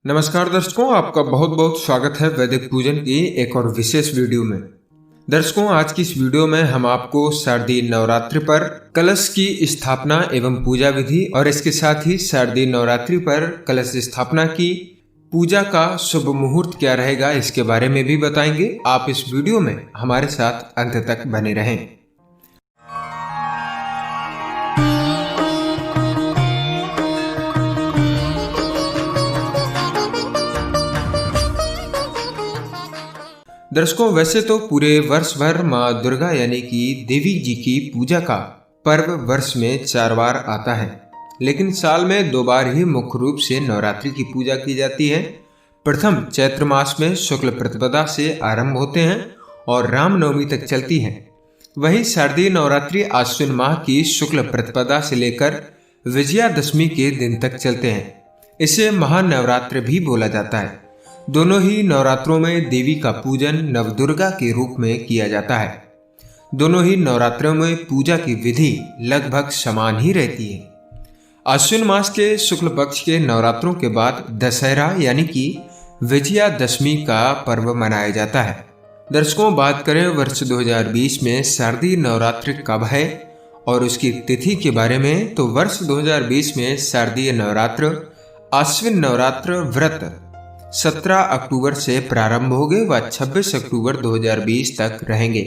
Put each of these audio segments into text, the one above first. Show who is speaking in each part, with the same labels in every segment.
Speaker 1: नमस्कार दर्शकों, आपका बहुत बहुत स्वागत है वैदिक पूजन की एक और विशेष वीडियो में। दर्शकों, आज की इस वीडियो में हम आपको शारदीय नवरात्रि पर कलश की स्थापना एवं पूजा विधि और इसके साथ ही शारदीय नवरात्रि पर कलश स्थापना की पूजा का शुभ मुहूर्त क्या रहेगा इसके बारे में भी बताएंगे। आप इस वीडियो में हमारे साथ अंत तक बने रहें। दर्शकों, वैसे तो पूरे वर्ष भर माँ दुर्गा यानी कि देवी जी की पूजा का पर्व वर्ष में 4 बार आता है, लेकिन साल में 2 बार ही मुख्य रूप से नवरात्रि की पूजा की जाती है। प्रथम चैत्र मास में शुक्ल प्रतिपदा से आरंभ होते हैं और रामनवमी तक चलती है। वहीं शारदीय नवरात्रि आश्विन माह की शुक्ल प्रतिपदा से लेकर विजयादशमी के दिन तक चलते हैं। इसे महानवरात्र भी बोला जाता है। दोनों ही नवरात्रों में देवी का पूजन नवदुर्गा के रूप में किया जाता है। दोनों ही नवरात्रों में पूजा की विधि लगभग समान ही रहती है। आश्विन मास के शुक्ल पक्ष के नवरात्रों के बाद दशहरा यानी कि विजयादशमी का पर्व मनाया जाता है। दर्शकों, बात करें वर्ष 2020 में शारदीय नवरात्रि कब है और उसकी तिथि के बारे में, तो वर्ष 2020 में शारदीय नवरात्र आश्विन नवरात्र व्रत 17 अक्टूबर से प्रारंभ होंगे व 26 अक्टूबर 2020 तक रहेंगे।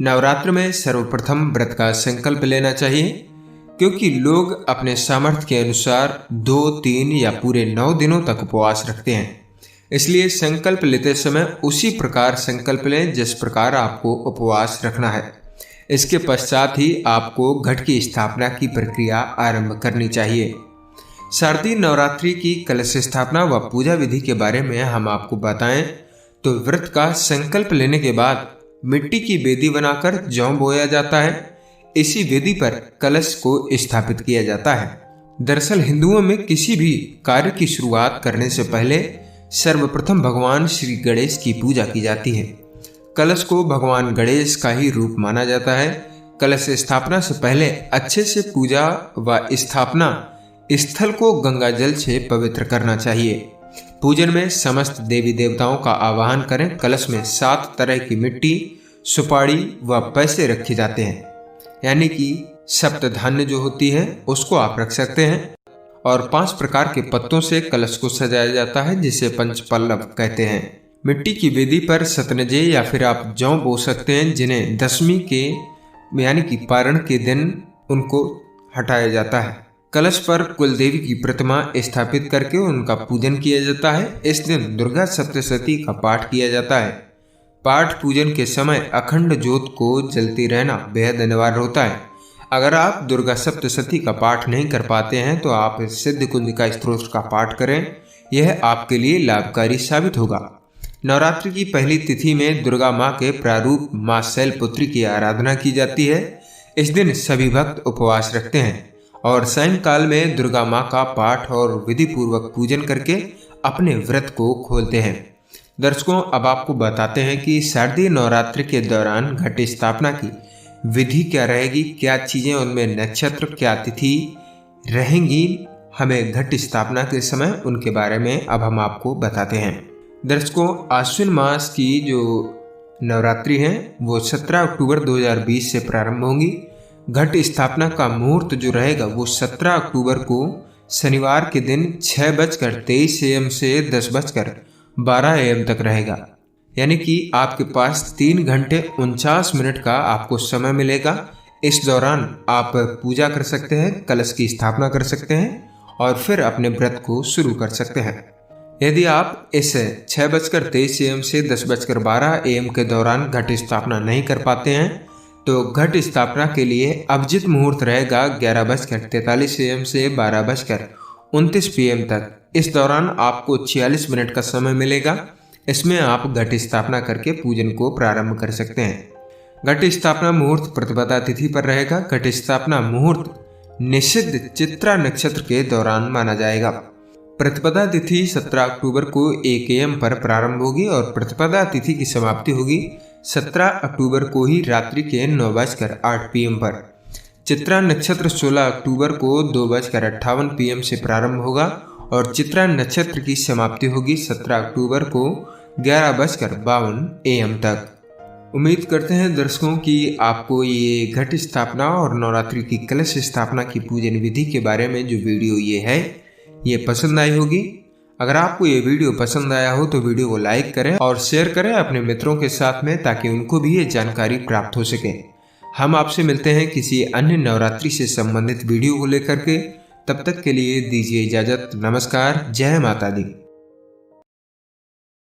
Speaker 1: नवरात्र में सर्वप्रथम व्रत का संकल्प लेना चाहिए, क्योंकि लोग अपने सामर्थ्य के अनुसार 2, 3 या पूरे 9 दिनों तक उपवास रखते हैं। इसलिए संकल्प लेते समय उसी प्रकार संकल्प लें जिस प्रकार आपको उपवास रखना है। इसके पश्चात ही आपको घट की स्थापना की प्रक्रिया आरंभ करनी चाहिए। शारदीय नवरात्रि की कलश स्थापना व पूजा विधि के बारे में हम आपको बताएं तो व्रत का संकल्प लेने के बाद मिट्टी की वेदी बनाकर जौ बोया जाता है। इसी वेदी पर कलश को स्थापित किया जाता है। दरअसल हिंदुओं में किसी भी कार्य की शुरुआत करने से पहले सर्वप्रथम भगवान श्री गणेश की पूजा की जाती है। कलश को भगवान गणेश का ही रूप माना जाता है। कलश स्थापना से पहले अच्छे से पूजा व स्थापना स्थल को गंगा जल से पवित्र करना चाहिए। पूजन में समस्त देवी देवताओं का आवाहन करें। कलश में 7 तरह की मिट्टी, सुपारी व पैसे रखे जाते हैं, यानी कि सप्तधान्य जो होती है उसको आप रख सकते हैं। और 5 प्रकार के पत्तों से कलश को सजाया जाता है, जिसे पंचपल्लव कहते हैं। मिट्टी की वेदी पर सतनजे या फिर आप जौ बो सकते हैं, जिन्हें दशमी के यानी कि पारण के दिन उनको हटाया जाता है। कलश पर कुलदेवी की प्रतिमा स्थापित करके उनका पूजन किया जाता है। इस दिन दुर्गा सप्तशती का पाठ किया जाता है। पाठ पूजन के समय अखंड ज्योत को जलती रहना बेहद अनिवार्य होता है। अगर आप दुर्गा सप्तशती का पाठ नहीं कर पाते हैं तो आप सिद्ध कुंजिका स्तोत्र का पाठ करें, यह आपके लिए लाभकारी साबित होगा। नवरात्रि की पहली तिथि में दुर्गा माँ के प्रारूप माँ शैलपुत्री की आराधना की जाती है। इस दिन सभी भक्त उपवास रखते हैं और सायंकाल में दुर्गा माँ का पाठ और विधि पूर्वक पूजन करके अपने व्रत को खोलते हैं। दर्शकों, अब आपको बताते हैं कि शारदीय नवरात्रि के दौरान घट स्थापना की विधि क्या रहेगी, क्या चीजें उनमें नक्षत्र, क्या तिथि रहेंगी हमें घट स्थापना के समय, उनके बारे में अब हम आपको बताते हैं। दर्शकों, आश्विन मास की जो नवरात्रि है वो 17 अक्टूबर 2020 से प्रारंभ होंगी। घट स्थापना का मुहूर्त जो रहेगा वो 17 अक्टूबर को शनिवार के दिन 6:23 AM से 10:12 AM तक रहेगा। यानी कि आपके पास 3 घंटे 49 मिनट का आपको समय मिलेगा। इस दौरान आप पूजा कर सकते हैं, कलश की स्थापना कर सकते हैं और फिर अपने व्रत को शुरू कर सकते हैं। यदि आप इस 6:23 AM से 10:12 AM के दौरान घट स्थापना नहीं कर पाते हैं तो घट स्थापना के लिए अभिजित मुहूर्त रहेगा 11:43 AM से 12:29 PM तक। इस दौरान आपको 46 मिनट का समय मिलेगा। इसमें आप घट स्थापना करके पूजन को प्रारंभ कर सकते हैं। घट स्थापना मुहूर्त प्रतिपदा तिथि पर रहेगा। घट स्थापना मुहूर्त निषिद्ध चित्रा नक्षत्र के दौरान माना जाएगा। प्रतिपदा तिथि 17 अक्टूबर को 1 AM पर प्रारंभ होगी और प्रतिपदा तिथि की समाप्ति होगी 17 अक्टूबर को ही रात्रि के 9:08 PM पर। चित्रा नक्षत्र 16 अक्टूबर को 2:58 PM से प्रारंभ होगा और चित्रा नक्षत्र की समाप्ति होगी 17 अक्टूबर को 11:52 AM तक। उम्मीद करते हैं दर्शकों कि आपको ये घट स्थापना और नवरात्रि की कलश स्थापना की पूजन विधि के बारे में जो वीडियो ये पसंद आई होगी। अगर आपको ये वीडियो पसंद आया हो तो वीडियो को लाइक करें और शेयर करें अपने मित्रों के साथ में, ताकि उनको भी ये जानकारी प्राप्त हो सके। हम आपसे मिलते हैं किसी अन्य नवरात्रि से संबंधित वीडियो को लेकर के। तब तक के लिए दीजिए इजाजत। नमस्कार। जय माता दी।